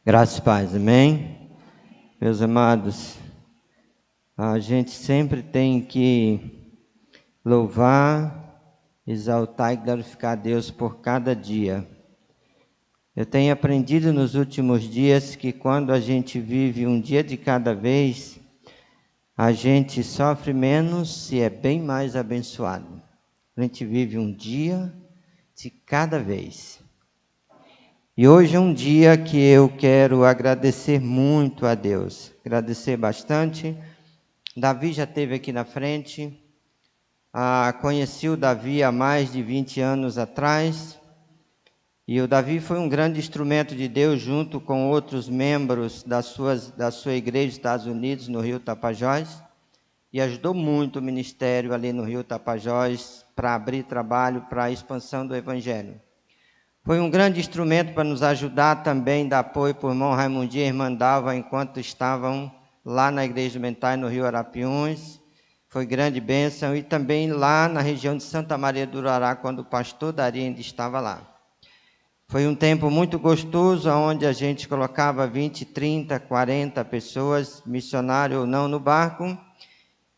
Graças e paz, amém? Meus amados, a gente sempre tem que louvar, exaltar e glorificar a Deus por cada dia. Eu tenho aprendido nos últimos dias que quando a gente vive um dia de cada vez, a gente sofre menos e é bem mais abençoado. A gente vive um dia de cada vez. E hoje é um dia que eu quero agradecer muito a Deus, agradecer bastante. Davi já esteve aqui na frente, conheci o Davi há mais de 20 anos atrás, e o Davi foi um grande instrumento de Deus junto com outros membros da sua igreja dos Estados Unidos, no Rio Tapajós, e ajudou muito o ministério ali no Rio Tapajós para abrir trabalho para a expansão do Evangelho. Foi um grande instrumento para nos ajudar também, dar apoio para o irmão Raimundinho e a irmã Dalva, enquanto estavam lá na Igreja do Mentai, no Rio Arapiuns. Foi grande bênção. E também lá na região de Santa Maria do Urará, quando o pastor Dari ainda estava lá. Foi um tempo muito gostoso, onde a gente colocava 20, 30, 40 pessoas, missionário ou não, no barco,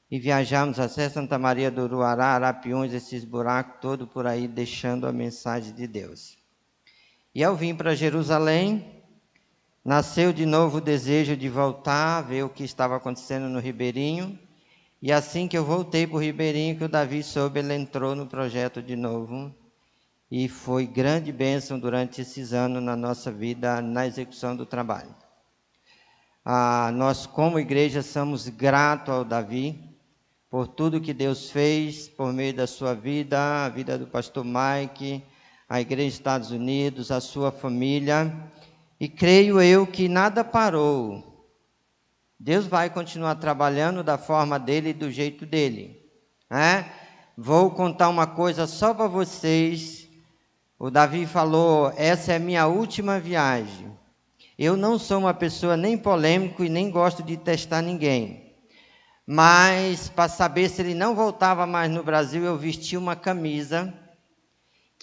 e viajamos até Santa Maria do Urará, Arapiuns, esses buracos todos por aí, deixando a mensagem de Deus. E ao vir para Jerusalém, nasceu de novo o desejo de voltar, ver o que estava acontecendo no Ribeirinho. E assim que eu voltei para o Ribeirinho, que o Davi soube, ele entrou no projeto de novo. E foi grande bênção durante esses anos na nossa vida, na execução do trabalho. Nós, como igreja, somos gratos ao Davi, por tudo que Deus fez, por meio da sua vida, a vida do pastor Mike, a igreja dos Estados Unidos, a sua família, e creio eu que nada parou. Deus vai continuar trabalhando da forma dele e do jeito dele. Vou contar uma coisa só para vocês. O Davi falou, essa é a minha última viagem. Eu não sou uma pessoa nem polêmico e nem gosto de testar ninguém. Mas, para saber se ele não voltava mais no Brasil, eu vesti uma camisa,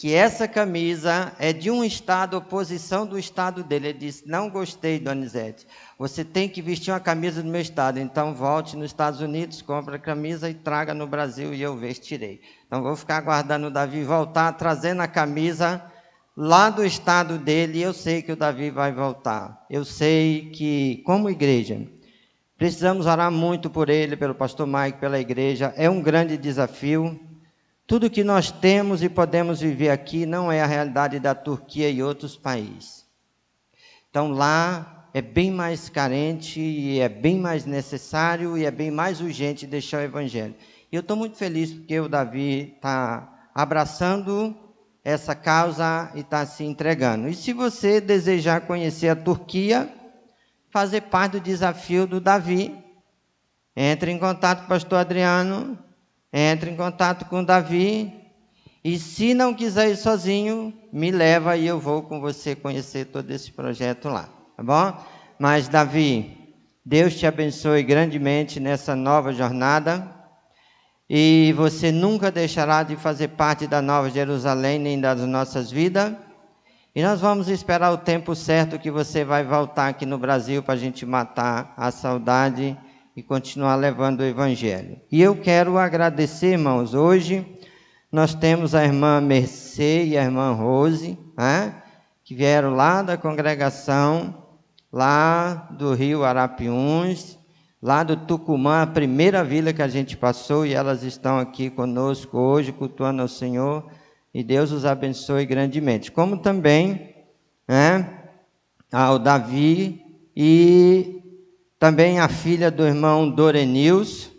que essa camisa é de um estado, oposição do estado dele. Ele disse, não gostei, Donizete, você tem que vestir uma camisa do meu estado, então volte nos Estados Unidos, compre a camisa e traga no Brasil, e eu vestirei. Então vou ficar aguardando o Davi voltar, trazendo a camisa lá do estado dele, e eu sei que o Davi vai voltar. Eu sei que, como igreja, precisamos orar muito por ele, pelo pastor Mike, pela igreja. É um grande desafio. Tudo que nós temos e podemos viver aqui não é a realidade da Turquia e outros países. Então lá é bem mais carente e é bem mais necessário e é bem mais urgente deixar o Evangelho. E eu estou muito feliz porque o Davi está abraçando essa causa e está se entregando. E se você desejar conhecer a Turquia, fazer parte do desafio do Davi, entre em contato com o pastor Adriano, entre em contato com o Davi, e se não quiser ir sozinho, me leva e eu vou com você conhecer todo esse projeto lá, tá bom? Mas Davi, Deus te abençoe grandemente nessa nova jornada, e você nunca deixará de fazer parte da Nova Jerusalém, nem das nossas vidas, e nós vamos esperar o tempo certo que você vai voltar aqui no Brasil para a gente matar a saudade e continuar levando o Evangelho. E eu quero agradecer, irmãos, hoje nós temos a irmã Mercê e a irmã Rose, que vieram lá da congregação, lá do Rio Arapiuns, lá do Tucumã, a primeira vila que a gente passou, e elas estão aqui conosco hoje, cultuando ao Senhor, e Deus os abençoe grandemente. Como também ao Davi e também a filha do irmão Dorenils,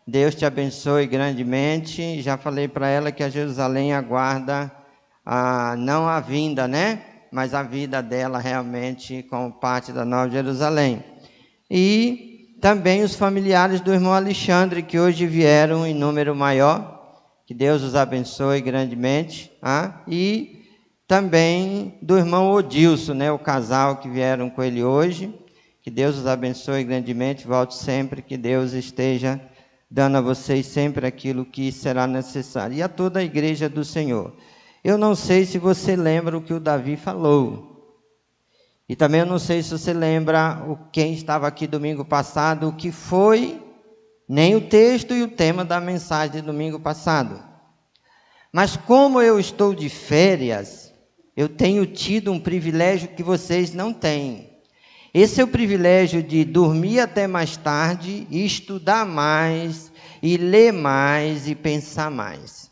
Deus te abençoe grandemente. Já falei para ela que a Jerusalém aguarda, não a vinda, mas a vida dela realmente como parte da Nova Jerusalém. E também os familiares do irmão Alexandre, que hoje vieram em número maior, que Deus os abençoe grandemente. E também do irmão Odilson, o casal que vieram com ele hoje. Que Deus os abençoe grandemente, volte sempre, que Deus esteja dando a vocês sempre aquilo que será necessário. E a toda a igreja do Senhor. Eu não sei se você lembra o que o Davi falou. E também eu não sei se você lembra, quem estava aqui domingo passado, o que foi, nem o texto e o tema da mensagem de domingo passado. Mas como eu estou de férias, eu tenho tido um privilégio que vocês não têm. Esse é o privilégio de dormir até mais tarde, e estudar mais, e ler mais, e pensar mais.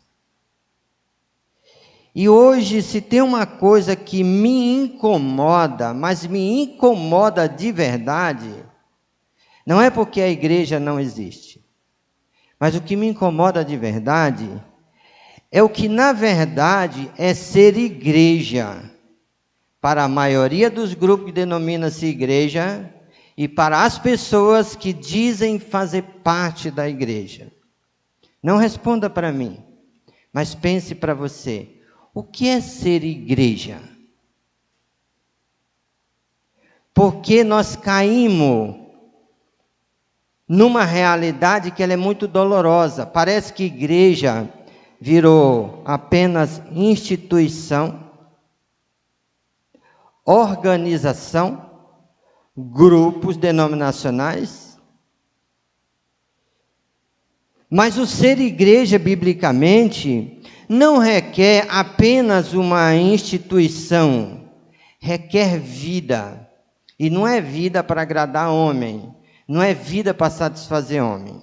E hoje, se tem uma coisa que me incomoda, mas me incomoda de verdade, não é porque a igreja não existe, mas o que me incomoda de verdade é o que na verdade é ser igreja, para a maioria dos grupos que denomina-se igreja, e para as pessoas que dizem fazer parte da igreja. Não responda para mim, mas pense para você. O que é ser igreja? Porque nós caímos numa realidade que ela é muito dolorosa. Parece que igreja virou apenas instituição, organização, grupos denominacionais. Mas o ser igreja, biblicamente, não requer apenas uma instituição, requer vida. E não é vida para agradar homem, não é vida para satisfazer homem.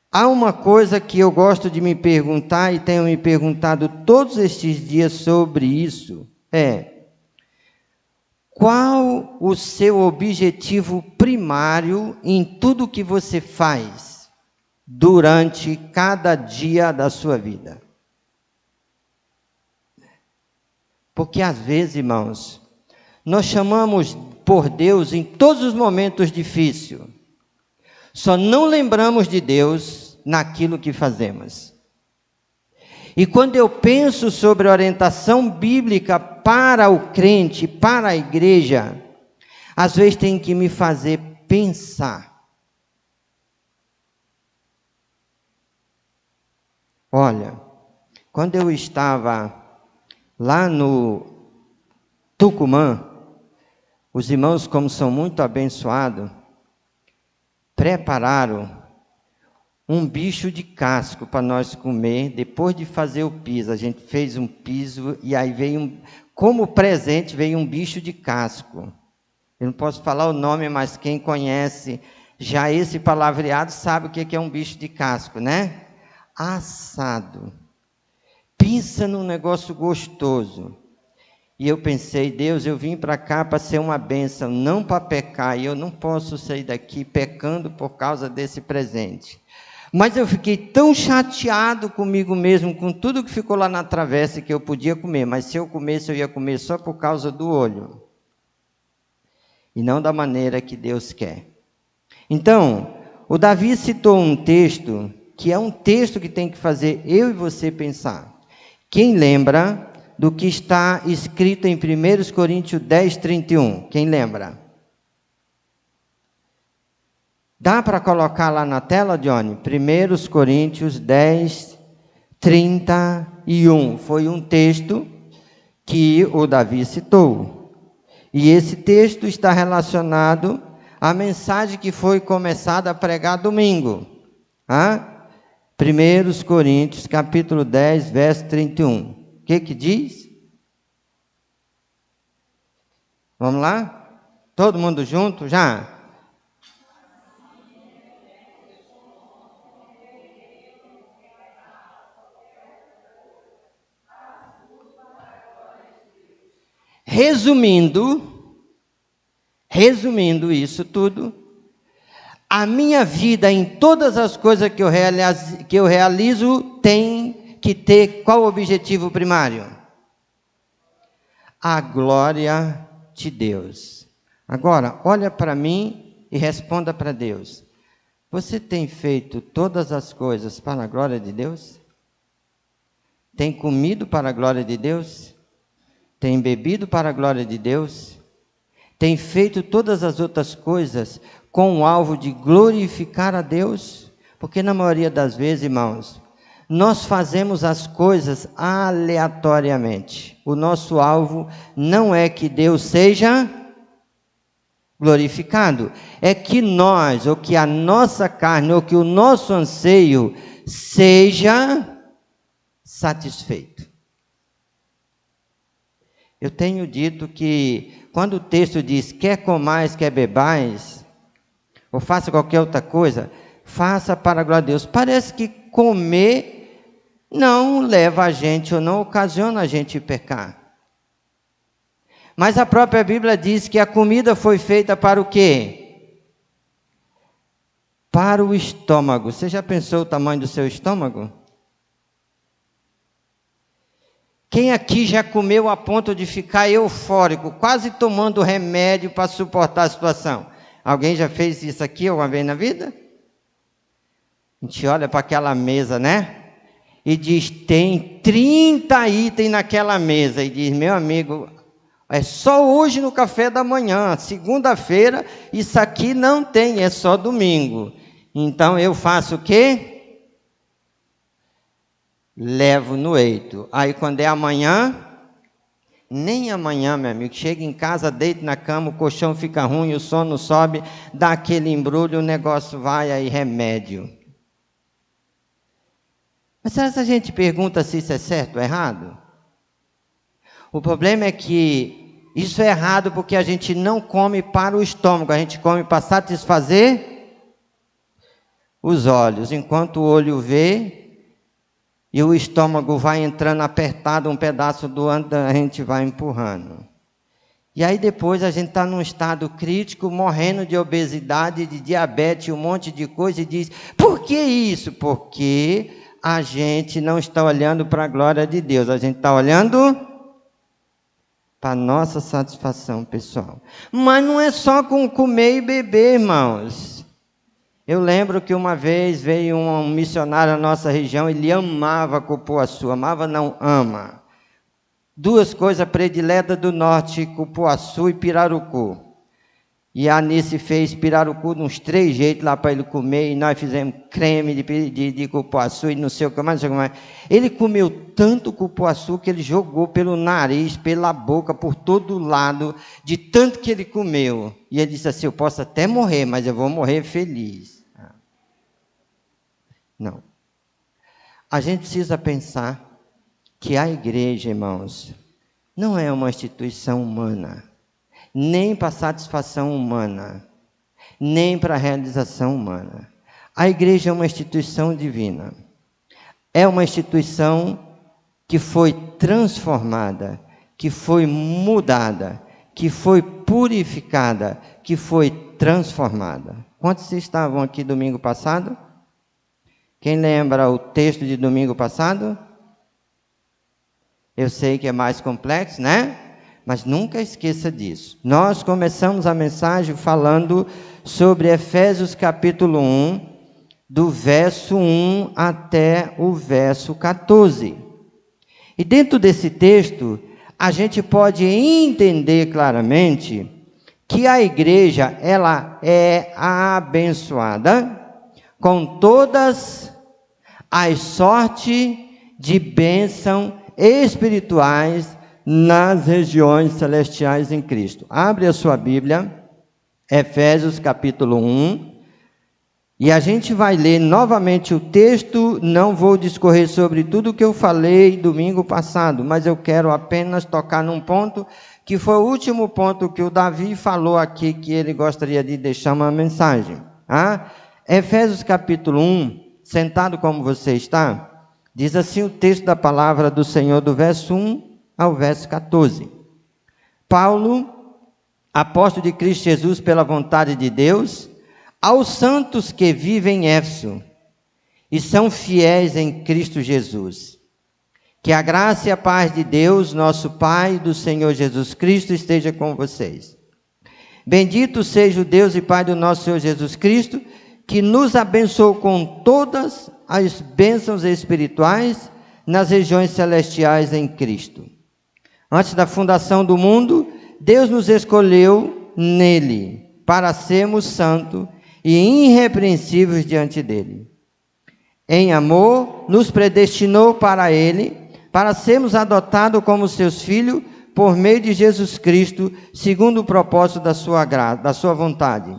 Há uma coisa que eu gosto de me perguntar, e tenho me perguntado todos estes dias sobre isso, qual o seu objetivo primário em tudo que você faz durante cada dia da sua vida? Porque às vezes, irmãos, nós chamamos por Deus em todos os momentos difíceis, só não lembramos de Deus naquilo que fazemos. E quando eu penso sobre a orientação bíblica para o crente, para a igreja, às vezes tem que me fazer pensar. Olha, quando eu estava lá no Tucumã, os irmãos, como são muito abençoados, prepararam um bicho de casco para nós comer, depois de fazer o piso. A gente fez um piso e aí veio, como presente, veio um bicho de casco. Eu não posso falar o nome, mas quem conhece já esse palavreado sabe o que é um bicho de casco, né? Assado. Pensa num negócio gostoso. E eu pensei, Deus, eu vim para cá para ser uma bênção, não para pecar, e eu não posso sair daqui pecando por causa desse presente. Mas eu fiquei tão chateado comigo mesmo, com tudo que ficou lá na travessa, que eu podia comer, mas se eu comesse, eu ia comer só por causa do olho, e não da maneira que Deus quer. Então, o Davi citou um texto, que é um texto que tem que fazer eu e você pensar. Quem lembra do que está escrito em 1 Coríntios 10, 31? Quem lembra? Dá para colocar lá na tela, Johnny? 1 Coríntios 10, 31. Foi um texto que o Davi citou. E esse texto está relacionado à mensagem que foi começada a pregar domingo. 1 Coríntios, capítulo 10, verso 31. O que diz? Vamos lá? Todo mundo junto já? Resumindo isso tudo, a minha vida em todas as coisas que eu realizo tem que ter qual objetivo primário? A glória de Deus. Agora, olha para mim e responda para Deus. Você tem feito todas as coisas para a glória de Deus? Tem comido para a glória de Deus? Tem bebido para a glória de Deus? Tem feito todas as outras coisas com o alvo de glorificar a Deus? Porque na maioria das vezes, irmãos, Nós fazemos as coisas aleatoriamente. O nosso alvo não é que Deus seja glorificado, é que nós, ou que a nossa carne, ou que o nosso anseio seja satisfeito. Eu tenho dito que quando o texto diz quer comais, quer bebais, ou faça qualquer outra coisa, faça para a glória de Deus. Parece que comer não leva a gente, ou não ocasiona a gente pecar. Mas a própria Bíblia diz que a comida foi feita para o quê? Para o estômago. Você já pensou o tamanho do seu estômago? Quem aqui já comeu a ponto de ficar eufórico, quase tomando remédio para suportar a situação? Alguém já fez isso aqui alguma vez na vida? A gente olha para aquela mesa, né? E diz, tem 30 itens naquela mesa. E diz, meu amigo, é só hoje no café da manhã, segunda-feira, isso aqui não tem, é só domingo. Então eu faço o quê? Levo no eito. Aí quando é amanhã, nem amanhã, meu amigo, chega em casa, deita na cama, o colchão fica ruim, o sono sobe, dá aquele embrulho, o negócio vai, aí remédio. Mas será que a gente pergunta se isso é certo ou errado? O problema é que isso é errado porque a gente não come para o estômago, a gente come para satisfazer os olhos. Enquanto o olho vê e o estômago vai entrando apertado, um pedaço do ano, a gente vai empurrando. E aí depois a gente está num estado crítico, morrendo de obesidade, de diabetes, um monte de coisa, e diz, por que isso? Porque a gente não está olhando para a glória de Deus, a gente está olhando para a nossa satisfação pessoal. Mas não é só com comer e beber, irmãos. Eu lembro que uma vez veio um missionário na nossa região, ele amava cupuaçu, amava não, ama. Duas coisas prediletas do norte, cupuaçu e pirarucu. E a Anice fez pirarucu de uns 3 jeitos lá para ele comer, e nós fizemos creme de cupuaçu e não sei o que mais, não sei o que mais. Ele comeu tanto cupuaçu que ele jogou pelo nariz, pela boca, por todo lado, de tanto que ele comeu. E ele disse assim, eu posso até morrer, mas eu vou morrer feliz. Não. A gente precisa pensar que a igreja, irmãos, não é uma instituição humana, nem para satisfação humana, nem para realização humana. A igreja é uma instituição divina. É uma instituição que foi transformada, que foi mudada, que foi purificada, que foi transformada. Quantos estavam aqui domingo passado? Quem lembra o texto de domingo passado? Eu sei que é mais complexo, né? Mas nunca esqueça disso. Nós começamos a mensagem falando sobre Efésios capítulo 1, do verso 1 até o verso 14. E dentro desse texto, a gente pode entender claramente que a igreja, ela é abençoada com todas as sortes de bênção espirituais nas regiões celestiais em Cristo. Abre a sua Bíblia, Efésios capítulo 1, e a gente vai ler novamente o texto. Não vou discorrer sobre tudo o que eu falei domingo passado, mas eu quero apenas tocar num ponto, que foi o último ponto que o Davi falou aqui, que ele gostaria de deixar uma mensagem. Efésios capítulo 1, sentado como você está, diz assim o texto da palavra do Senhor, do verso 1 ao verso 14. Paulo, apóstolo de Cristo Jesus pela vontade de Deus, aos santos que vivem em Éfeso e são fiéis em Cristo Jesus. Que a graça e a paz de Deus, nosso Pai, e do Senhor Jesus Cristo esteja com vocês. Bendito seja o Deus e Pai do nosso Senhor Jesus Cristo, que nos abençoou com todas as bênçãos espirituais nas regiões celestiais em Cristo. Antes da fundação do mundo, Deus nos escolheu nele para sermos santos e irrepreensíveis diante dele. em amor, nos predestinou para Ele, para sermos adotados como seus filhos, por meio de Jesus Cristo, segundo o propósito da sua graça, da sua vontade,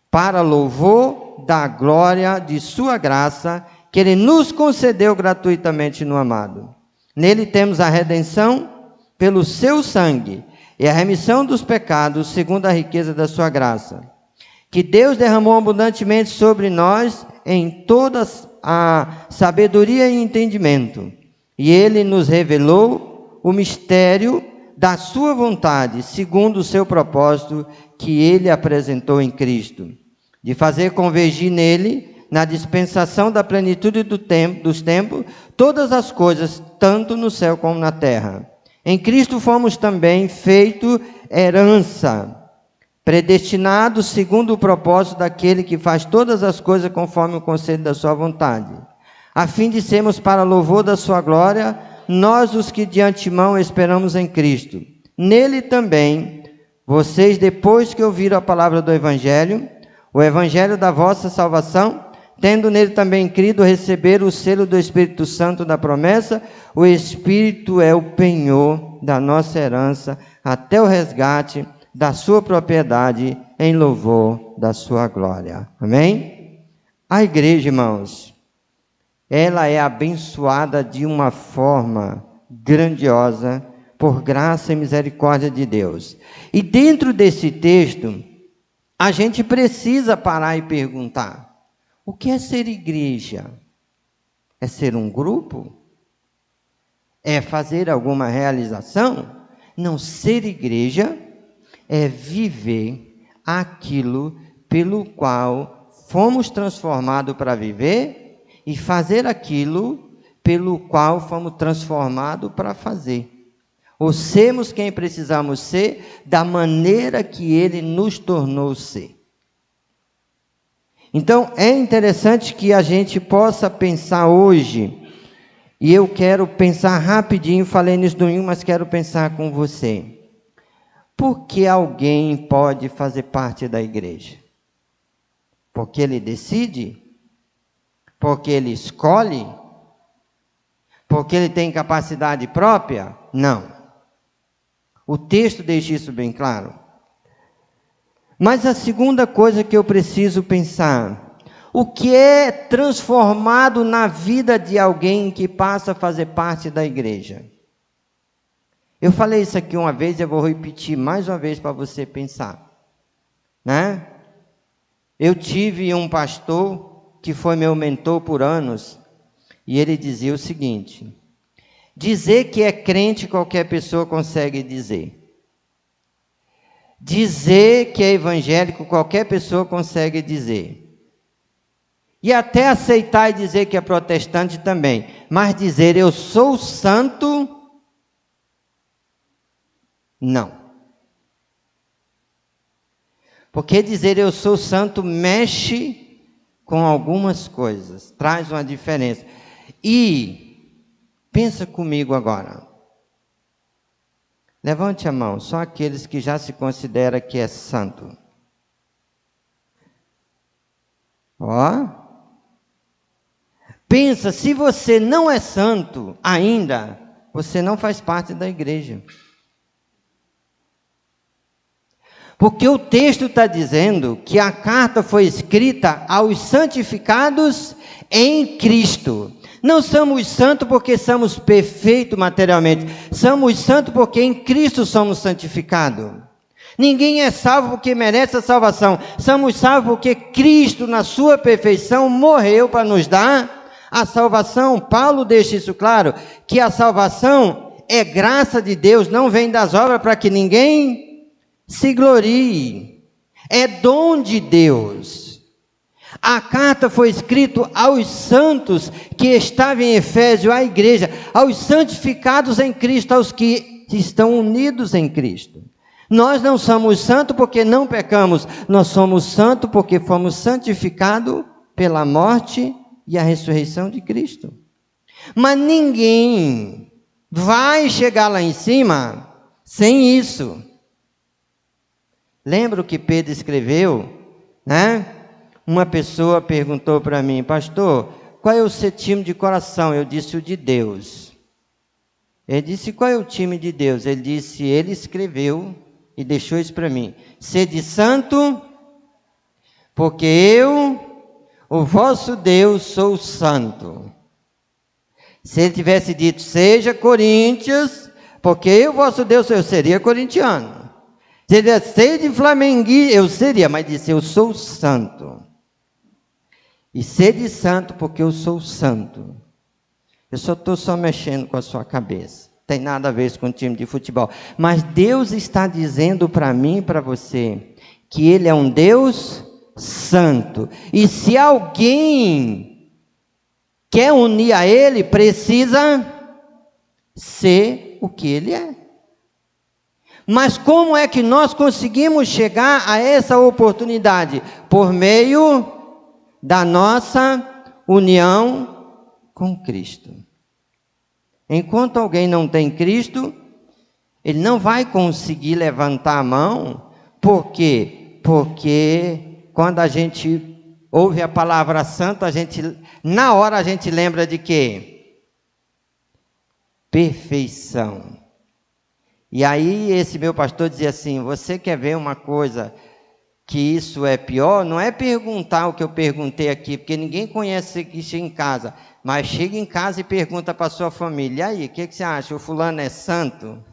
para louvor da glória de sua graça, que Ele nos concedeu gratuitamente no amado. Nele temos a redenção pelo seu sangue, e a remissão dos pecados, segundo a riqueza da sua graça, que Deus derramou abundantemente sobre nós em toda a sabedoria e entendimento. E Ele nos revelou o mistério da sua vontade, segundo o seu propósito, que Ele apresentou em Cristo, de fazer convergir nele, na dispensação da plenitude dos tempos, todas as coisas, tanto no céu como na terra. Em Cristo fomos também feitos herança, predestinados segundo o propósito daquele que faz todas as coisas conforme o conselho da sua vontade, a fim de sermos para louvor da sua glória, nós os que de antemão esperamos em Cristo. Nele também, vocês, depois que ouviram a palavra do Evangelho, o Evangelho da vossa salvação, tendo nele também crido, receberam o selo do Espírito Santo da promessa. O Espírito é o penhor da nossa herança, até o resgate da sua propriedade, em louvor da sua glória. Amém? A igreja, irmãos, ela é abençoada de uma forma grandiosa, por graça e misericórdia de Deus. E dentro desse texto, a gente precisa parar e perguntar: o que é ser igreja? É ser um grupo? É fazer alguma realização? Não, ser igreja é viver aquilo pelo qual fomos transformados para viver e fazer aquilo pelo qual fomos transformados para fazer. Ou sermos quem precisamos ser, da maneira que Ele nos tornou ser. Então, é interessante que a gente possa pensar hoje, e eu quero pensar rapidinho, falei nisso domingo, mas quero pensar com você. Por que alguém pode fazer parte da igreja? Porque ele decide? Porque ele escolhe? Porque ele tem capacidade própria? Não. O texto deixa isso bem claro. Mas a segunda coisa que eu preciso pensar: o que é transformado na vida de alguém que passa a fazer parte da igreja? Eu falei isso aqui uma vez, eu vou repetir mais uma vez para você pensar, né? Eu tive um pastor que foi meu mentor por anos, e ele dizia o seguinte: dizer que é crente qualquer pessoa consegue dizer. Dizer que é evangélico qualquer pessoa consegue dizer. E até aceitar e dizer que é protestante também. Mas dizer eu sou santo, não. Porque dizer eu sou santo mexe com algumas coisas, traz uma diferença. E pensa comigo agora. Levante a mão, só aqueles que já se consideram que é santo. Ó. Pensa, se você não é santo ainda, você não faz parte da igreja. Porque o texto está dizendo que a carta foi escrita aos santificados em Cristo. Não somos santos porque somos perfeitos materialmente. Somos santos porque em Cristo somos santificados. Ninguém é salvo porque merece a salvação. Somos salvos porque Cristo, na sua perfeição, morreu para nos dar a salvação. Paulo deixa isso claro, que a salvação é graça de Deus, não vem das obras para que ninguém se glorie. É dom de Deus. A carta foi escrita aos santos que estavam em Efésio, à igreja, aos santificados em Cristo, aos que estão unidos em Cristo. Nós não somos santos porque não pecamos, nós somos santos porque fomos santificados pela morte e a ressurreição de Cristo. Mas ninguém vai chegar lá em cima sem isso. Lembra o que Pedro escreveu, né? Uma pessoa perguntou para mim: pastor, qual é o seu time de coração? Eu disse, o de Deus. Ele disse, qual é o time de Deus? Ele disse, ele escreveu e deixou isso para mim. Sede santo, porque eu, o vosso Deus, sou santo. Se ele tivesse dito, seja Corinthians, porque eu, vosso Deus, eu seria corintiano. Se ele dissesse, sede flamenguista, eu seria, mas disse, eu sou santo. E sede santo, porque eu sou santo. Eu só estou mexendo com a sua cabeça. Tem nada a ver com o time de futebol. Mas Deus está dizendo para mim e para você, que Ele é um Deus santo. E se alguém quer unir a Ele, precisa ser o que Ele é. Mas como é que nós conseguimos chegar a essa oportunidade? Por meio da nossa união com Cristo. Enquanto alguém não tem Cristo, ele não vai conseguir levantar a mão. Por quê? Porque quando a gente ouve a palavra santa, na hora a gente lembra de quê? Perfeição. E aí esse meu pastor dizia assim, você quer ver uma coisa que isso é pior? Não é perguntar o que eu perguntei aqui, porque ninguém conhece isso em casa, mas chega em casa e pergunta para a sua família, e aí, o que você acha? O fulano é santo?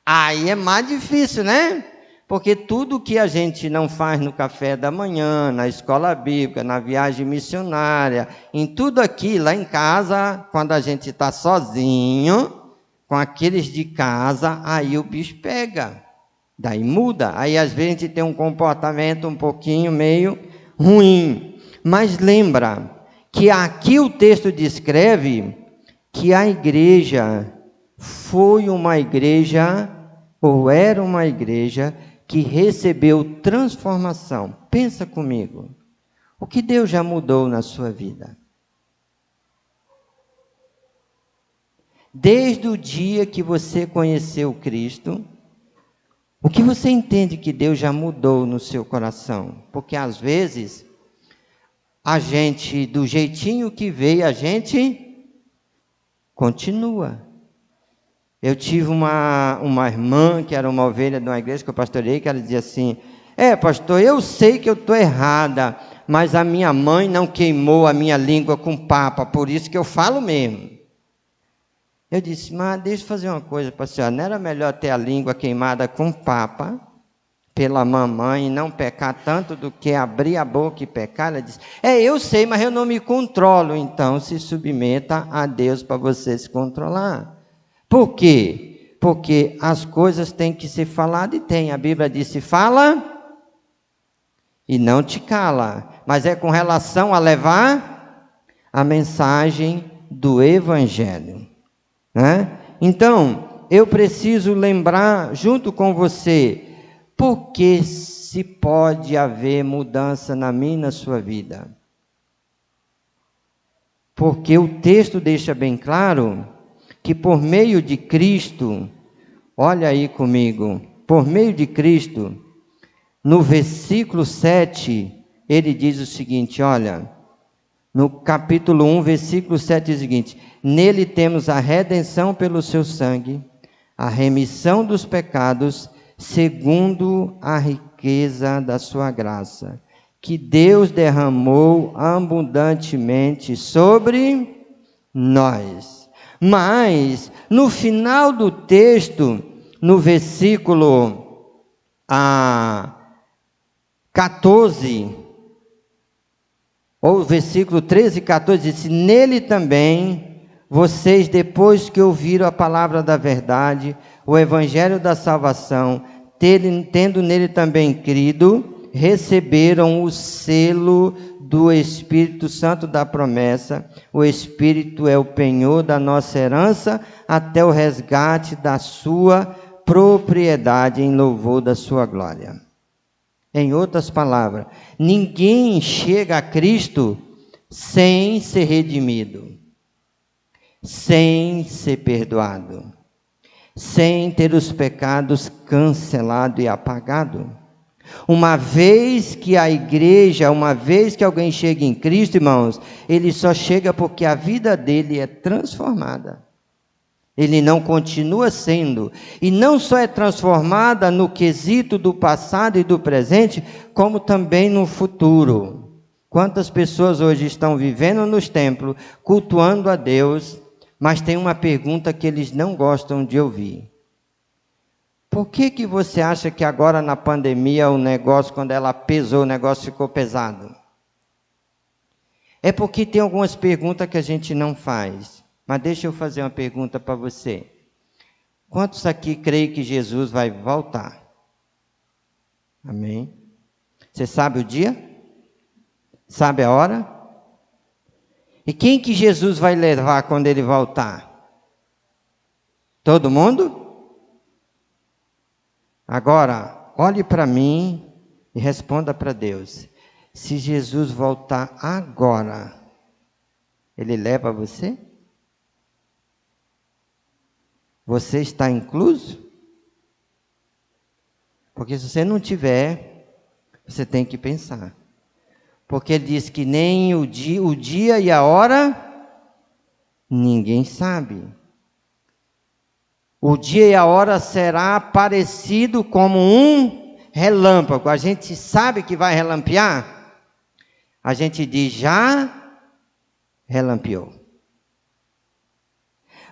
Aí é mais difícil, né? Porque tudo que a gente não faz no café da manhã, na escola bíblica, na viagem missionária, em tudo aqui, lá em casa, quando a gente está sozinho, com aqueles de casa, aí o bicho pega. Daí muda. Aí às vezes a gente tem um comportamento um pouquinho meio ruim. Mas lembra que aqui o texto descreve que a igreja foi uma igreja, ou era uma igreja, que recebeu transformação. Pensa comigo. O que Deus já mudou na sua vida? Desde o dia que você conheceu Cristo, o que você entende que Deus já mudou no seu coração? Porque às vezes, a gente, do jeitinho que veio, a gente continua. Eu tive uma irmã, que era uma ovelha de uma igreja que eu pastorei, que ela dizia assim, pastor, eu sei que eu estou errada, mas a minha mãe não queimou a minha língua com papa, por isso que eu falo mesmo. Eu disse, mas deixa eu fazer uma coisa para a senhora, não era melhor ter a língua queimada com papa, pela mamãe, e não pecar tanto do que abrir a boca e pecar? Ela disse, eu sei, mas eu não me controlo. Então se submeta a Deus para você se controlar. Por quê? Porque as coisas têm que ser faladas e tem. A Bíblia diz, se fala e não te cala. Mas é com relação a levar a mensagem do Evangelho. Né? Então, eu preciso lembrar junto com você, por que se pode haver mudança na minha e na sua vida? Porque o texto deixa bem claro que por meio de Cristo, olha aí comigo, por meio de Cristo, no versículo 7, ele diz o seguinte, olha, no capítulo 1, versículo 7 diz o seguinte, nele temos a redenção pelo seu sangue, a remissão dos pecados, segundo a riqueza da sua graça, que Deus derramou abundantemente sobre nós. Mas, no final do texto, no versículo 14, ou versículo 13 e 14, diz, nele também, vocês, depois que ouviram a palavra da verdade, o evangelho da salvação, tendo nele também crido, receberam o selo do Espírito Santo da promessa. O Espírito é o penhor da nossa herança, até o resgate da sua propriedade, em louvor da sua glória. Em outras palavras, ninguém chega a Cristo sem ser redimido, sem ser perdoado, sem ter os pecados cancelados e apagados. Uma vez que a igreja, uma vez que alguém chega em Cristo, irmãos, ele só chega porque a vida dele é transformada. Ele não continua sendo, e não só é transformada no quesito do passado e do presente, como também no futuro. Quantas pessoas hoje estão vivendo nos templos, cultuando a Deus, mas tem uma pergunta que eles não gostam de ouvir. Por que você acha que agora na pandemia o negócio, quando ela pesou, o negócio ficou pesado? É porque tem algumas perguntas que a gente não faz. Mas deixa eu fazer uma pergunta para você. Quantos aqui creem que Jesus vai voltar? Amém? Você sabe o dia? Sabe a hora? E quem que Jesus vai levar quando ele voltar? Todo mundo? Agora, olhe para mim e responda para Deus. Se Jesus voltar agora, ele leva você? Você está incluso? Porque se você não tiver, você tem que pensar. Porque ele diz que nem o dia e a hora, ninguém sabe. O dia e a hora será parecido como um relâmpago. A gente sabe que vai relampear? A gente diz, já relampeou.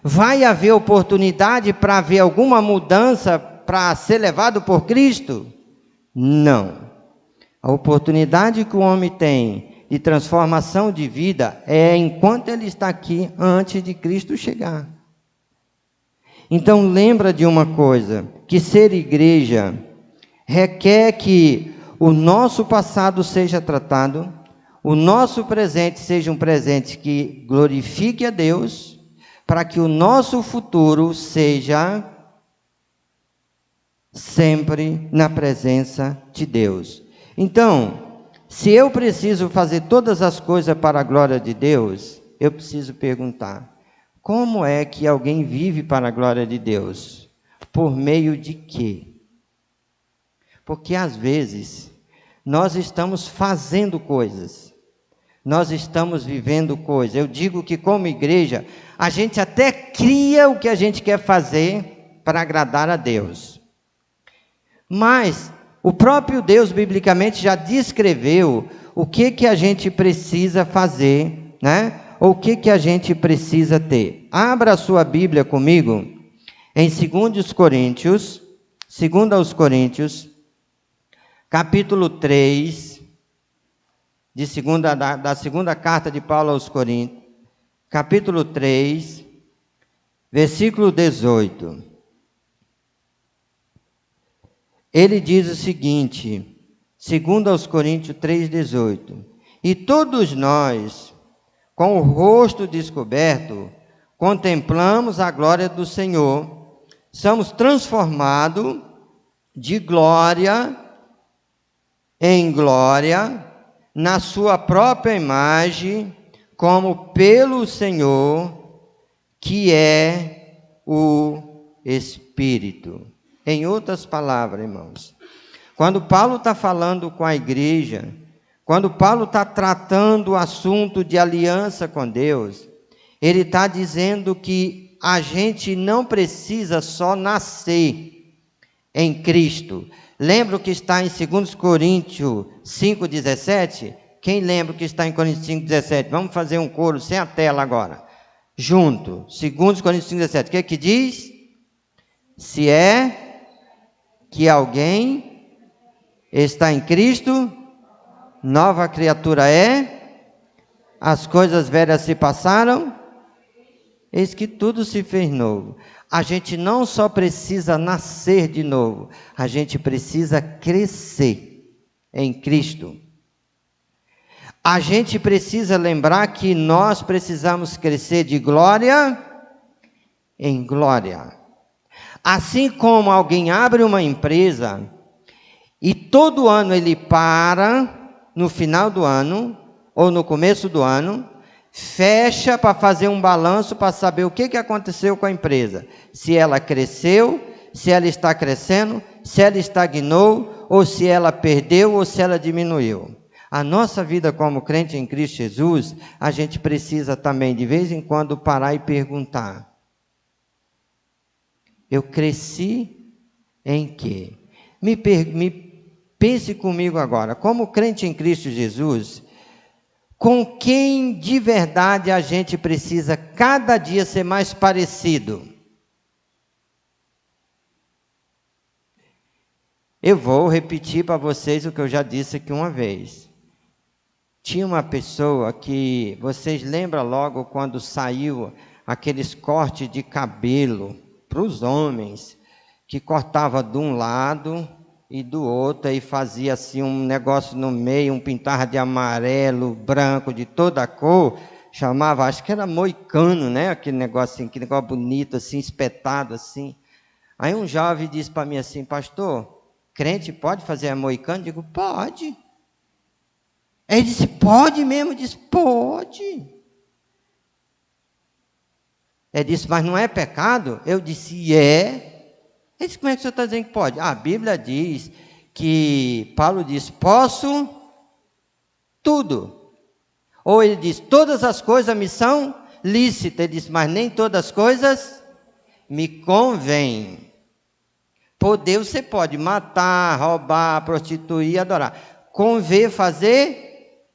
Vai haver oportunidade para haver alguma mudança para ser levado por Cristo? Não. A oportunidade que o homem tem de transformação de vida é enquanto ele está aqui, antes de Cristo chegar. Então lembra de uma coisa, que ser igreja requer que o nosso passado seja tratado, o nosso presente seja um presente que glorifique a Deus, para que o nosso futuro seja sempre na presença de Deus. Então, se eu preciso fazer todas as coisas para a glória de Deus, eu preciso perguntar, como é que alguém vive para a glória de Deus? Por meio de quê? Porque às vezes, nós estamos fazendo coisas, nós estamos vivendo coisas. Eu digo que como igreja, a gente até cria o que a gente quer fazer para agradar a Deus. Mas o próprio Deus, biblicamente, já descreveu o que a gente precisa fazer, né? Ou o que a gente precisa ter. Abra a sua Bíblia comigo em 2 Coríntios, capítulo 3, da segunda carta de Paulo aos Coríntios, capítulo 3, versículo 18. Ele diz o seguinte, 2 Coríntios 3, 18. E todos nós, com o rosto descoberto, contemplamos a glória do Senhor, somos transformados de glória em glória, na sua própria imagem, como pelo Senhor, que é o Espírito. Em outras palavras, irmãos, quando Paulo está falando com a igreja, quando Paulo está tratando o assunto de aliança com Deus, ele está dizendo que a gente não precisa só nascer em Cristo. Lembra o que está em 2 Coríntios 5,17? Quem lembra o que está em Coríntios 5,17? Vamos fazer um coro sem a tela agora. Junto. 2 Coríntios 5,17. O que diz? Se é que alguém está em Cristo, nova criatura é, as coisas velhas se passaram, eis que tudo se fez novo. A gente não só precisa nascer de novo, a gente precisa crescer em Cristo. A gente precisa lembrar que nós precisamos crescer de glória em glória. Assim como alguém abre uma empresa e todo ano ele para, no final do ano ou no começo do ano, fecha para fazer um balanço para saber o que aconteceu com a empresa. Se ela cresceu, se ela está crescendo, se ela estagnou ou se ela perdeu, ou se ela diminuiu. A nossa vida como crente em Cristo Jesus, a gente precisa também, de vez em quando, parar e perguntar: eu cresci em quê? Pense comigo agora, como crente em Cristo Jesus, com quem de verdade a gente precisa cada dia ser mais parecido? Eu vou repetir para vocês o que eu já disse aqui uma vez. Tinha uma pessoa que, vocês lembram logo quando saiu aqueles cortes de cabelo para os homens, que cortava de um lado e do outro, e fazia assim um negócio no meio, um pintar de amarelo, branco, de toda a cor, chamava, acho que era moicano, né? Aquele negócio assim, aquele negócio bonito assim, espetado assim. Aí um jovem disse para mim assim: pastor, crente pode fazer a moicano? Eu digo, pode. Ele disse, pode mesmo? Eu disse, pode. Ele disse, mas não é pecado? Eu disse, é. Ele disse, como é que o senhor está dizendo que pode? A Bíblia diz que, Paulo diz, posso tudo. Ou ele diz, todas as coisas me são lícitas. Ele disse, mas nem todas as coisas me convêm. Por Deus você pode matar, roubar, prostituir, adorar. Convém fazer?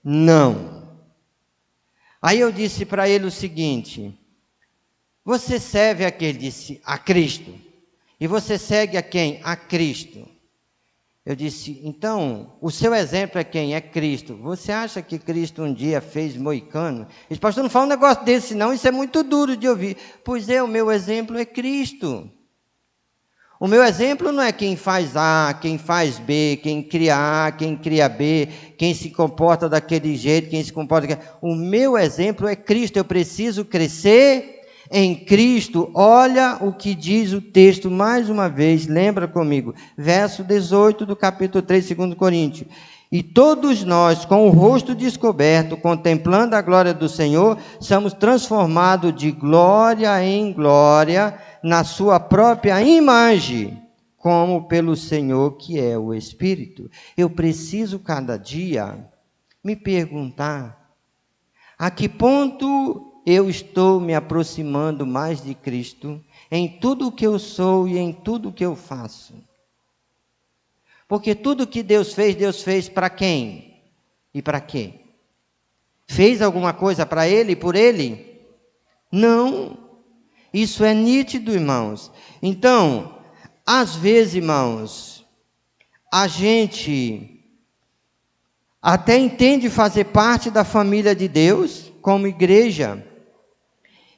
Não. Aí eu disse para ele o seguinte: você serve a quem? Ele disse, a Cristo. E você segue a quem? A Cristo. Eu disse, então, o seu exemplo é quem? É Cristo. Você acha que Cristo um dia fez moicano? Ele disse, pastor, não fala um negócio desse não, isso é muito duro de ouvir. Pois é, o meu exemplo é Cristo. O meu exemplo não é quem faz A, quem faz B, quem cria A, quem cria B, quem se comporta daquele jeito, quem se comporta daquele... O meu exemplo é Cristo. Eu preciso crescer em Cristo. Olha o que diz o texto mais uma vez, lembra comigo, verso 18 do capítulo 3, 2 Coríntios. E todos nós, com o rosto descoberto, contemplando a glória do Senhor, somos transformados de glória em glória, na sua própria imagem, como pelo Senhor que é o Espírito. Eu preciso cada dia me perguntar, a que ponto eu estou me aproximando mais de Cristo, em tudo o que eu sou e em tudo o que eu faço. Porque tudo que Deus fez para quem? E para quê? Fez alguma coisa para Ele e por Ele? Não. Isso é nítido, irmãos. Então, às vezes, irmãos, a gente até entende fazer parte da família de Deus, como igreja,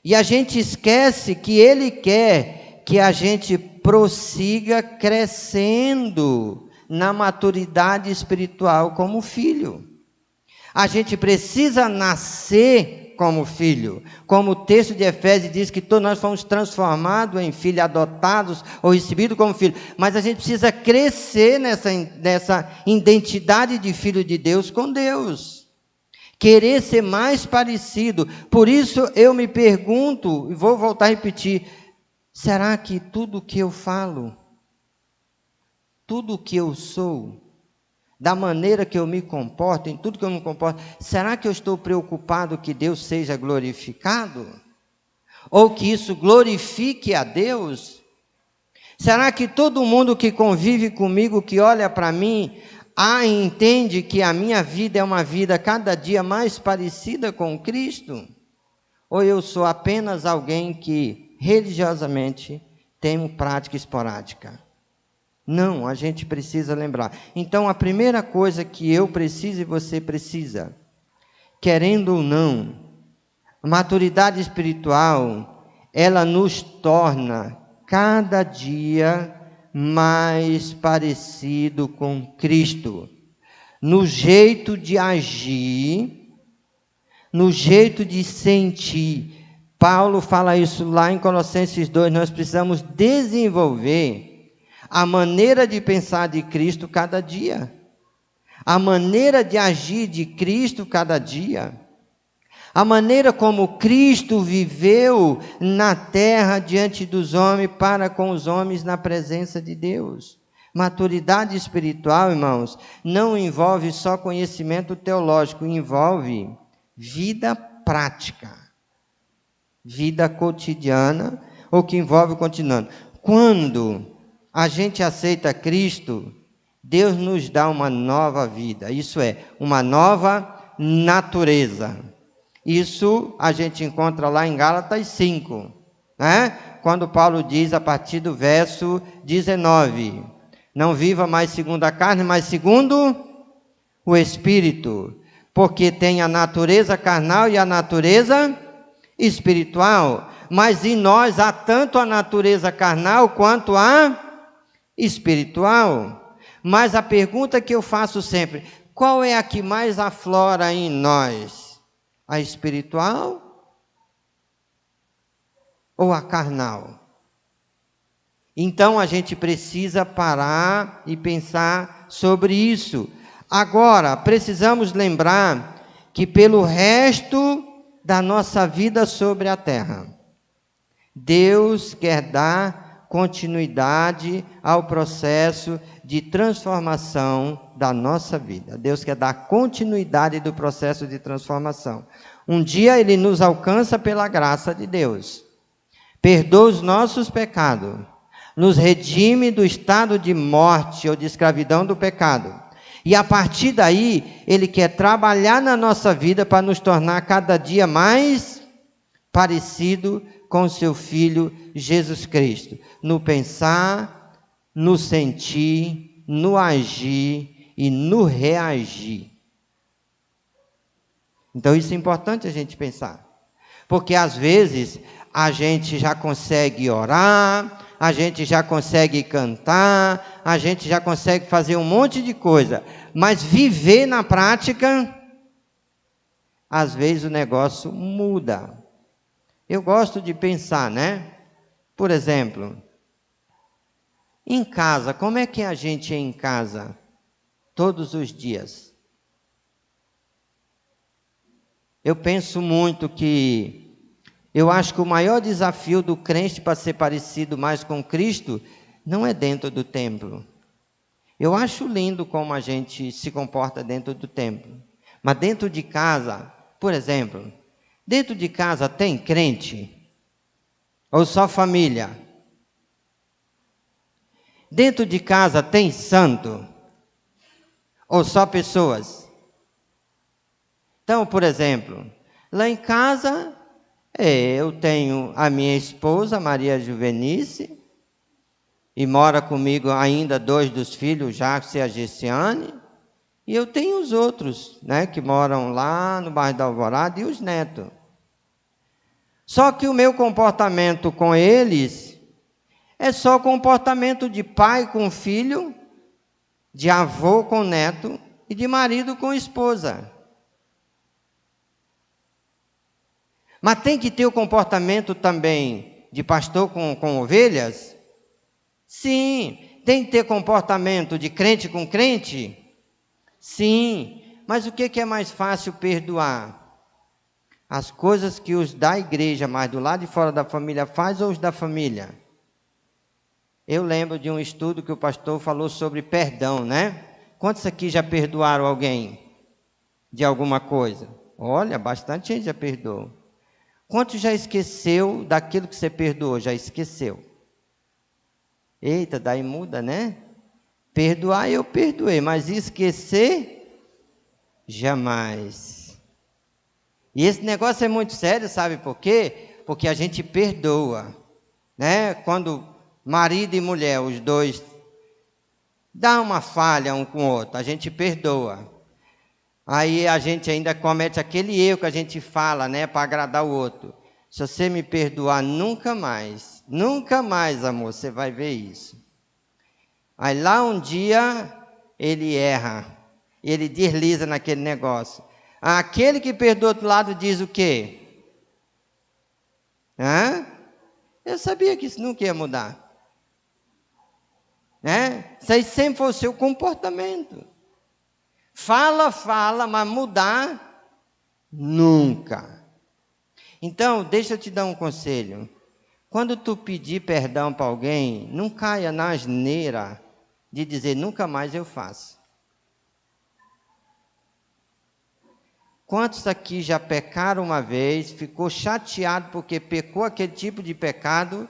e a gente esquece que Ele quer que a gente prossiga crescendo na maturidade espiritual como filho. A gente precisa nascer como filho, como o texto de Efésios diz que todos nós fomos transformados em filhos, adotados ou recebidos como filhos, mas a gente precisa crescer nessa identidade de filho de Deus com Deus, querer ser mais parecido. Por isso eu me pergunto, e vou voltar a repetir, será que tudo o que eu falo, tudo o que eu sou, da maneira que eu me comporto, em tudo que eu me comporto, será que eu estou preocupado que Deus seja glorificado? Ou que isso glorifique a Deus? Será que todo mundo que convive comigo, que olha para mim, entende que a minha vida é uma vida cada dia mais parecida com Cristo? Ou eu sou apenas alguém que religiosamente tem prática esporádica? Não, a gente precisa lembrar. Então, a primeira coisa que eu preciso e você precisa, querendo ou não, a maturidade espiritual, ela nos torna cada dia mais parecido com Cristo, no jeito de agir, no jeito de sentir. Paulo fala isso lá em Colossenses 2, nós precisamos desenvolver a maneira de pensar de Cristo cada dia, a maneira de agir de Cristo cada dia, a maneira como Cristo viveu na terra diante dos homens, para com os homens na presença de Deus. Maturidade espiritual, irmãos, não envolve só conhecimento teológico, envolve vida prática, vida cotidiana, ou que envolve continuando. Quando a gente aceita Cristo, Deus nos dá uma nova vida, isso é, uma nova natureza. Isso a gente encontra lá em Gálatas 5, né? Quando Paulo diz a partir do verso 19, não viva mais segundo a carne, mas segundo o Espírito, porque tem a natureza carnal e a natureza espiritual, mas em nós há tanto a natureza carnal quanto a espiritual. Mas a pergunta que eu faço sempre, qual é a que mais aflora em nós? A espiritual ou a carnal? Então a gente precisa parar e pensar sobre isso. Agora, precisamos lembrar que pelo resto da nossa vida sobre a terra, Deus quer dar continuidade ao processo de transformação da nossa vida. Deus quer dar continuidade do processo de transformação. Um dia Ele nos alcança pela graça de Deus, perdoa os nossos pecados, nos redime do estado de morte ou de escravidão do pecado. E a partir daí, Ele quer trabalhar na nossa vida para nos tornar cada dia mais parecido com o seu Filho Jesus Cristo. No pensar, no sentir, no agir e no reagir. Então isso é importante a gente pensar. Porque às vezes a gente já consegue orar, a gente já consegue cantar, a gente já consegue fazer um monte de coisa, mas viver na prática, às vezes o negócio muda. Eu gosto de pensar, né? Por exemplo, em casa, como é que a gente é em casa todos os dias? Eu penso muito que eu acho que o maior desafio do crente para ser parecido mais com Cristo não é dentro do templo. Eu acho lindo como a gente se comporta dentro do templo. Mas dentro de casa, por exemplo, dentro de casa tem crente? Ou só família? Dentro de casa tem santo? Ou só pessoas? Então, por exemplo, lá em casa, eu tenho a minha esposa, Maria Juvenice, e mora comigo ainda 2 dos filhos, Jacques e a Gessiane, e eu tenho os outros, né, que moram lá no bairro da Alvorada, e os netos. Só que o meu comportamento com eles é só comportamento de pai com filho, de avô com neto e de marido com esposa. Mas tem que ter o comportamento também de pastor com ovelhas? Sim. Tem que ter comportamento de crente com crente? Sim. Mas o que é mais fácil perdoar? As coisas que os da igreja, mas do lado de fora da família faz, ou os da família? Eu lembro de um estudo que o pastor falou sobre perdão, né? Quantos aqui já perdoaram alguém de alguma coisa? Olha, bastante gente já perdoou. Quantos já esqueceu daquilo que você perdoou? Já esqueceu? Eita, daí muda, né? Perdoar eu perdoei, mas esquecer, jamais. E esse negócio é muito sério, sabe por quê? Porque a gente perdoa, né? Quando marido e mulher, os dois, dá uma falha um com o outro, a gente perdoa. Aí a gente ainda comete aquele erro que a gente fala, né, para agradar o outro. Se você me perdoar, nunca mais, amor, você vai ver isso. Aí lá um dia, ele erra, ele desliza naquele negócio. Aquele que perdoa do outro lado diz o quê? Eu sabia que isso nunca ia mudar. Isso aí sempre foi o seu comportamento. Fala, mas mudar, nunca. Então, deixa eu te dar um conselho. Quando tu pedir perdão para alguém, não caia na asneira de dizer, nunca mais eu faço. Quantos aqui já pecaram uma vez, ficou chateado porque pecou aquele tipo de pecado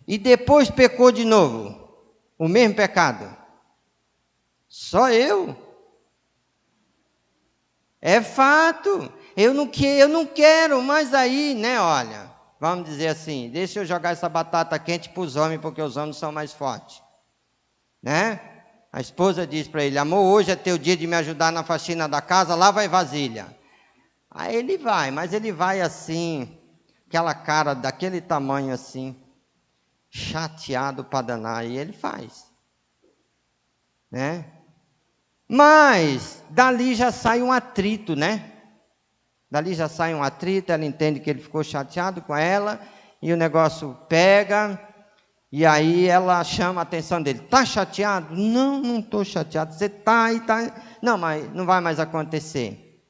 e depois pecou de novo, o mesmo pecado? Só eu. É fato. Eu não quero, mas aí, né, olha, vamos dizer assim, deixa eu jogar essa batata quente para os homens, porque os homens são mais fortes, né? A esposa diz para ele, amor, hoje é teu dia de me ajudar na faxina da casa, lá vai vasilha. Aí ele vai, mas ele vai assim, aquela cara daquele tamanho assim, chateado para danar, e ele faz, né? Mas dali já sai um atrito, né? Dali já sai um atrito, ela entende que ele ficou chateado com ela, e o negócio pega, e aí ela chama a atenção dele. Está chateado? Não, não estou chateado. Você está e está. Não, mas não vai mais acontecer.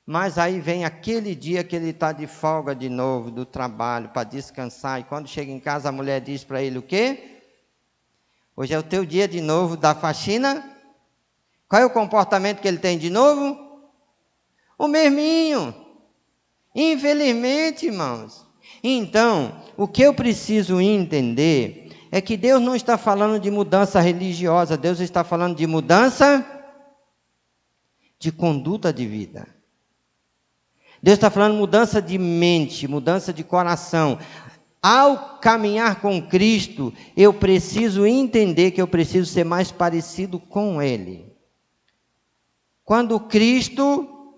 Mas aí vem aquele dia que ele está de folga de novo do trabalho, para descansar, e quando chega em casa a mulher diz para ele o quê? Hoje é o teu dia de novo da faxina. Qual é o comportamento que ele tem de novo? O mesminho. Infelizmente, irmãos. Então, o que eu preciso entender é que Deus não está falando de mudança religiosa, Deus está falando de mudança de conduta de vida. Deus está falando mudança de mente, mudança de coração. Ao caminhar com Cristo, eu preciso entender que eu preciso ser mais parecido com Ele. Quando Cristo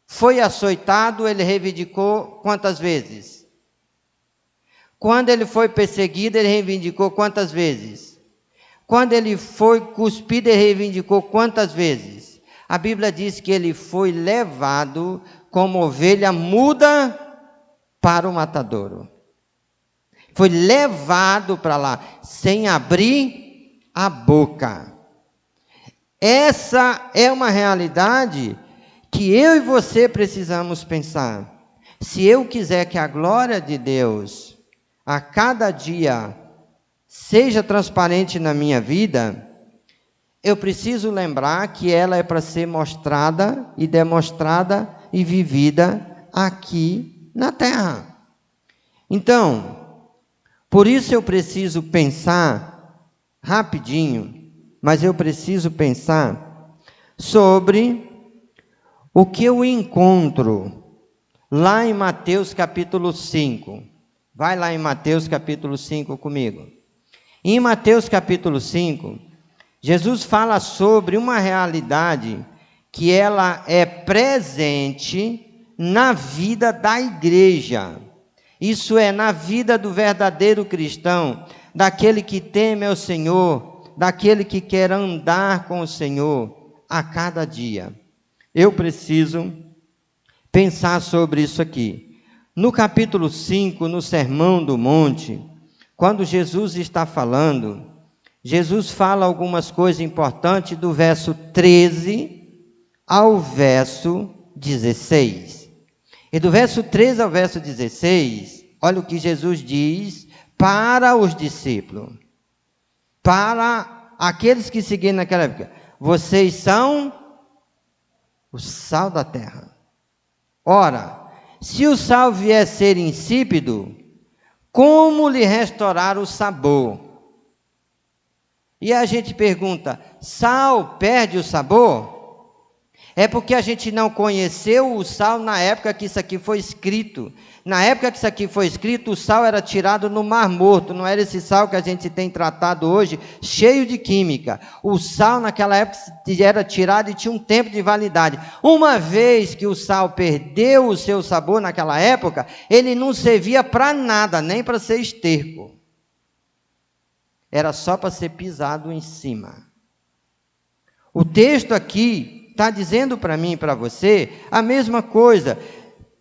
foi açoitado, Ele reivindicou quantas vezes? Quando Ele foi perseguido, Ele reivindicou quantas vezes? Quando Ele foi cuspido, Ele reivindicou quantas vezes? A Bíblia diz que Ele foi levado como ovelha muda para o matadouro. Foi levado para lá, sem abrir a boca. Essa é uma realidade que eu e você precisamos pensar. Se eu quiser que a glória de Deus, a cada dia, seja transparente na minha vida, eu preciso lembrar que ela é para ser mostrada e demonstrada e vivida aqui na terra. Então, por isso eu preciso pensar rapidinho, mas eu preciso pensar sobre o que eu encontro lá em Mateus capítulo 5. Vai lá em Mateus capítulo 5 comigo. Em Mateus capítulo 5, Jesus fala sobre uma realidade que ela é presente na vida da igreja. Isso é, na vida do verdadeiro cristão, daquele que teme ao Senhor, daquele que quer andar com o Senhor a cada dia. Eu preciso pensar sobre isso aqui. No capítulo 5, no Sermão do Monte, quando Jesus está falando, Jesus fala algumas coisas importantes do verso 13 ao verso 16. E do verso 13 ao verso 16, olha o que Jesus diz para os discípulos, para aqueles que seguiram naquela época: vocês são o sal da terra. Ora, se o sal vier a ser insípido, como lhe restaurar o sabor? E a gente pergunta, sal perde o sabor? É porque a gente não conheceu o sal na época que isso aqui foi escrito. Na época que isso aqui foi escrito, o sal era tirado no Mar Morto, não era esse sal que a gente tem tratado hoje, cheio de química. O sal naquela época era tirado e tinha um tempo de validade. Uma vez que o sal perdeu o seu sabor naquela época, ele não servia para nada, nem para ser esterco. Era só para ser pisado em cima. O texto aqui está dizendo para mim e para você a mesma coisa.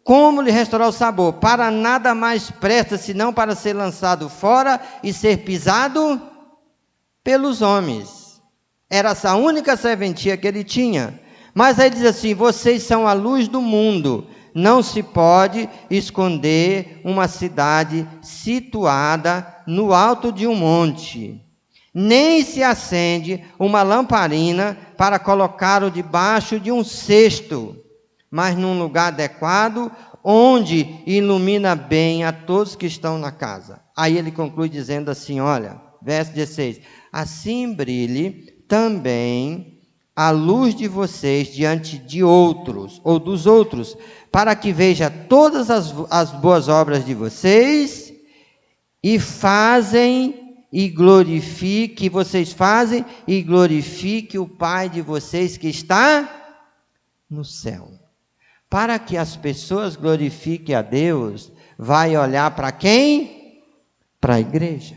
Como lhe restaurar o sabor? Para nada mais presta, senão para ser lançado fora e ser pisado pelos homens. Era essa a única serventia que ele tinha. Mas aí diz assim, vocês são a luz do mundo. Não se pode esconder uma cidade situada no alto de um monte. nem se acende uma lamparina para colocá-lo debaixo de um cesto, mas num lugar adequado, onde ilumina bem a todos que estão na casa. Aí ele conclui dizendo assim, olha, verso 16, assim brilhe também a luz de vocês diante de outros, ou dos outros, para que veja todas as boas obras de vocês e vocês fazem e glorifique o Pai de vocês que está no céu. Para que as pessoas glorifiquem a Deus, vai olhar para quem? Para a igreja,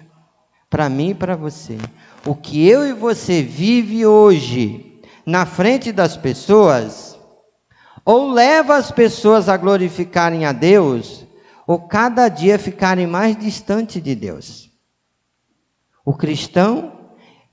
para mim e para você. O que eu e você vive hoje na frente das pessoas, ou leva as pessoas a glorificarem a Deus, ou cada dia ficarem mais distantes de Deus. O cristão,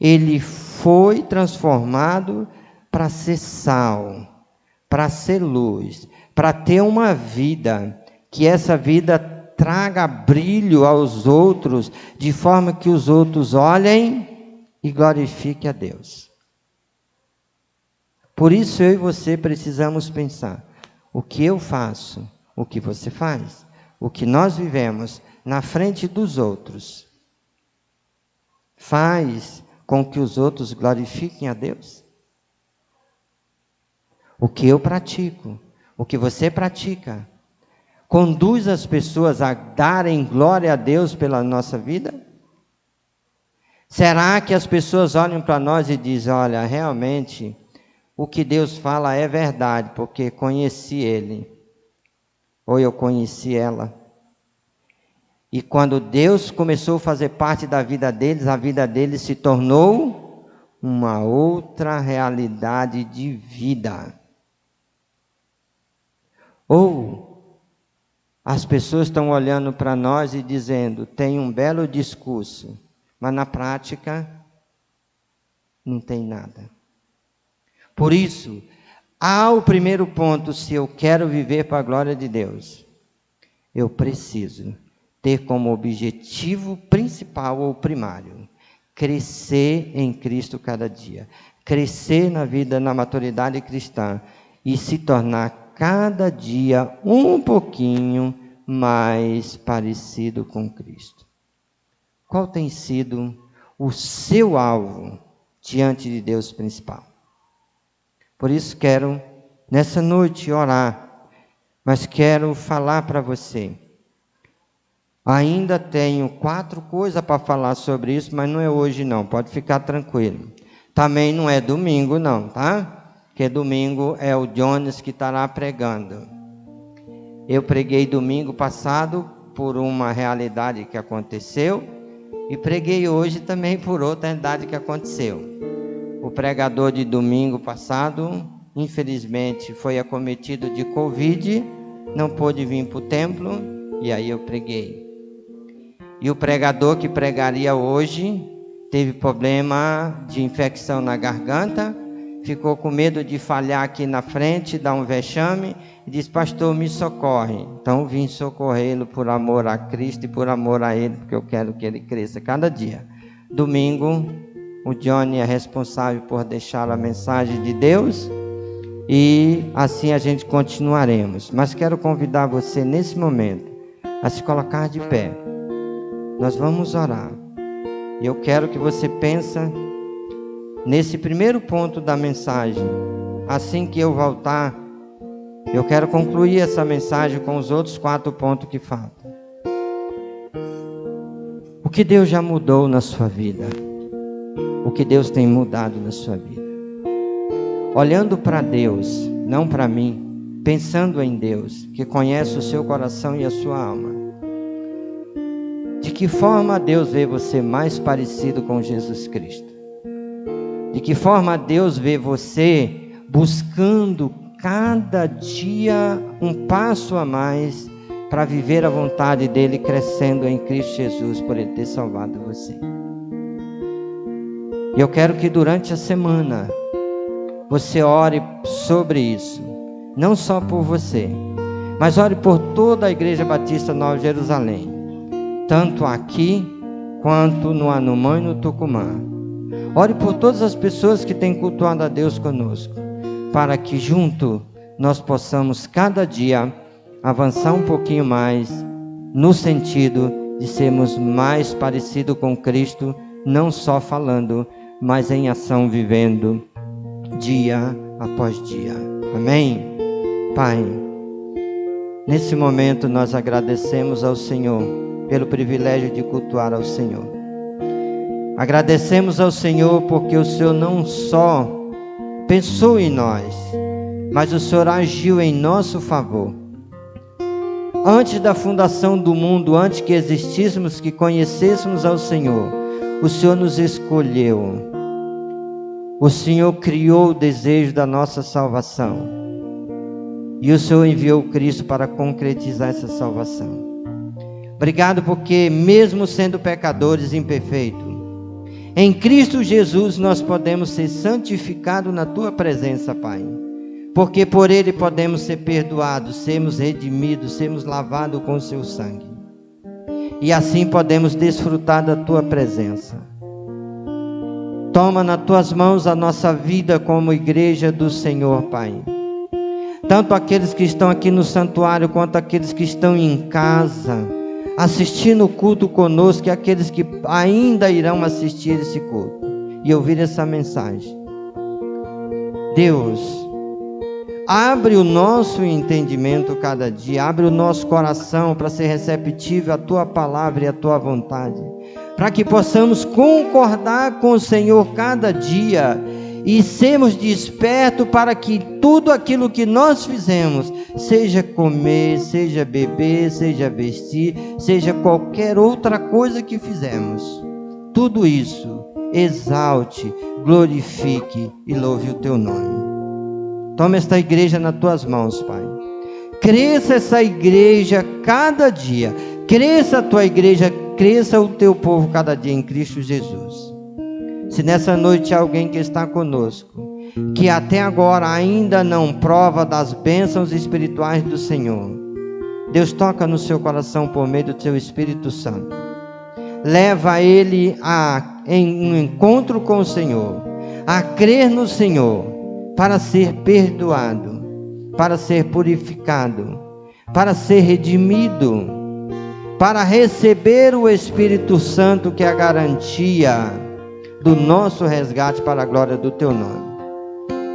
ele foi transformado para ser sal, para ser luz, para ter uma vida, que essa vida traga brilho aos outros, de forma que os outros olhem e glorifiquem a Deus. Por isso eu e você precisamos pensar, o que eu faço, o que você faz, o que nós vivemos na frente dos outros, faz com que os outros glorifiquem a Deus? O que eu pratico, o que você pratica, conduz as pessoas a darem glória a Deus pela nossa vida? Será que as pessoas olham para nós e dizem, olha, realmente, o que Deus fala é verdade, porque conheci Ele, ou eu conheci ela. E quando Deus começou a fazer parte da vida deles, a vida deles se tornou uma outra realidade de vida. Ou as pessoas estão olhando para nós e dizendo, tem um belo discurso, mas na prática não tem nada. Por isso, o primeiro ponto, se eu quero viver para a glória de Deus, eu preciso ter como objetivo principal ou primário, crescer em Cristo cada dia, crescer na vida, na maturidade cristã e se tornar cada dia um pouquinho mais parecido com Cristo. Qual tem sido o seu alvo diante de Deus principal? Por isso quero, nessa noite, orar, mas quero falar para você. Ainda tenho 4 coisas para falar sobre isso, mas não é hoje não, pode ficar tranquilo. Também não é domingo não, tá? Porque domingo é o Jones que estará pregando. Eu preguei domingo passado por uma realidade que aconteceu, e preguei hoje também por outra realidade que aconteceu. O pregador de domingo passado, infelizmente, foi acometido de Covid, não pôde vir para o templo, e aí eu preguei. E o pregador que pregaria hoje teve problema de infecção na garganta, ficou com medo de falhar aqui na frente, dar um vexame, e disse, pastor, me socorre. Então vim socorrê-lo por amor a Cristo e por amor a Ele, porque eu quero que Ele cresça cada dia. Domingo, o Johnny é responsável por deixar a mensagem de Deus, e assim a gente continuaremos. Mas quero convidar você nesse momento a se colocar de pé. Nós vamos orar. E eu quero que você pense nesse primeiro ponto da mensagem. Assim que eu voltar, eu quero concluir essa mensagem com os outros 4 pontos que faltam. O que Deus já mudou na sua vida? O que Deus tem mudado na sua vida? Olhando para Deus, não para mim, pensando em Deus, que conhece o seu coração e a sua alma. De que forma Deus vê você mais parecido com Jesus Cristo? De que forma Deus vê você buscando cada dia um passo a mais para viver a vontade dEle, crescendo em Cristo Jesus, por Ele ter salvado você? E eu quero que durante a semana você ore sobre isso, não só por você, mas ore por toda a Igreja Batista Nova Jerusalém, tanto aqui quanto no Anumã e no Tucumã. Ore por todas as pessoas que têm cultuado a Deus conosco, para que junto nós possamos cada dia avançar um pouquinho mais no sentido de sermos mais parecidos com Cristo, não só falando, mas em ação, vivendo dia após dia. Amém? Pai, nesse momento nós agradecemos ao Senhor pelo privilégio de cultuar ao Senhor. Agradecemos ao Senhor porque o Senhor não só pensou em nós, mas o Senhor agiu em nosso favor. Antes da fundação do mundo, antes que existíssemos, que conhecêssemos ao Senhor, o Senhor nos escolheu. O Senhor criou o desejo da nossa salvação. E o Senhor enviou Cristo para concretizar essa salvação. Obrigado porque mesmo sendo pecadores imperfeitos, em Cristo Jesus nós podemos ser santificados na Tua presença, Pai. Porque por Ele podemos ser perdoados, sermos redimidos, sermos lavados com o Seu sangue. E assim podemos desfrutar da Tua presença. Toma nas Tuas mãos a nossa vida como igreja do Senhor, Pai. Tanto aqueles que estão aqui no santuário, quanto aqueles que estão em casa, assistindo o culto conosco, e aqueles que ainda irão assistir esse culto e ouvir essa mensagem. Deus, abre o nosso entendimento cada dia, abre o nosso coração para ser receptivo à Tua palavra e à Tua vontade, para que possamos concordar com o Senhor cada dia e sermos despertos para que tudo aquilo que nós fizemos, seja comer, seja beber, seja vestir, seja qualquer outra coisa que fizemos, tudo isso exalte, glorifique e louve o Teu nome. Toma esta igreja nas Tuas mãos, Pai. Cresça essa igreja cada dia. Cresça a Tua igreja, cresça o Teu povo cada dia em Cristo Jesus. Se nessa noite há alguém que está conosco, que até agora ainda não prova das bênçãos espirituais do Senhor, Deus toca no seu coração por meio do Teu Espírito Santo. Leva ele em um encontro com o Senhor, a crer no Senhor, para ser perdoado, para ser purificado, para ser redimido, para receber o Espírito Santo, que é a garantia do nosso resgate para a glória do Teu nome.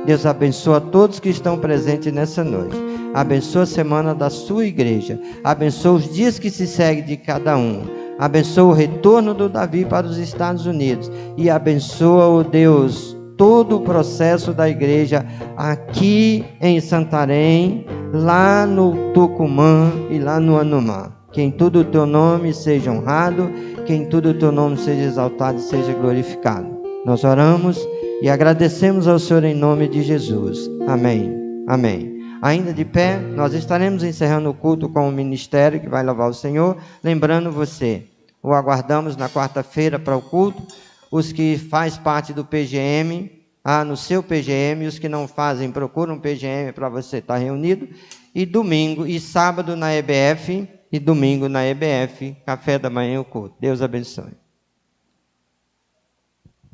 Deus abençoa todos que estão presentes nessa noite. Abençoa a semana da Sua igreja. Abençoa os dias que se seguem de cada um. Abençoa o retorno do Davi para os Estados Unidos. E abençoa, ó Deus, todo o processo da igreja aqui em Santarém, lá no Tucumã e lá no Anumã. Que em tudo o Teu nome seja honrado, que em tudo o Teu nome seja exaltado e seja glorificado. Nós oramos e agradecemos ao Senhor em nome de Jesus. Amém. Amém. Ainda de pé, nós estaremos encerrando o culto com o ministério que vai louvar o Senhor. Lembrando você, o aguardamos na quarta-feira para o culto. Os que fazem parte do PGM, no seu PGM, os que não fazem, procuram um PGM para você estar reunido. E domingo e sábado na EBF, e domingo na EBF, café da manhã e o culto. Deus abençoe.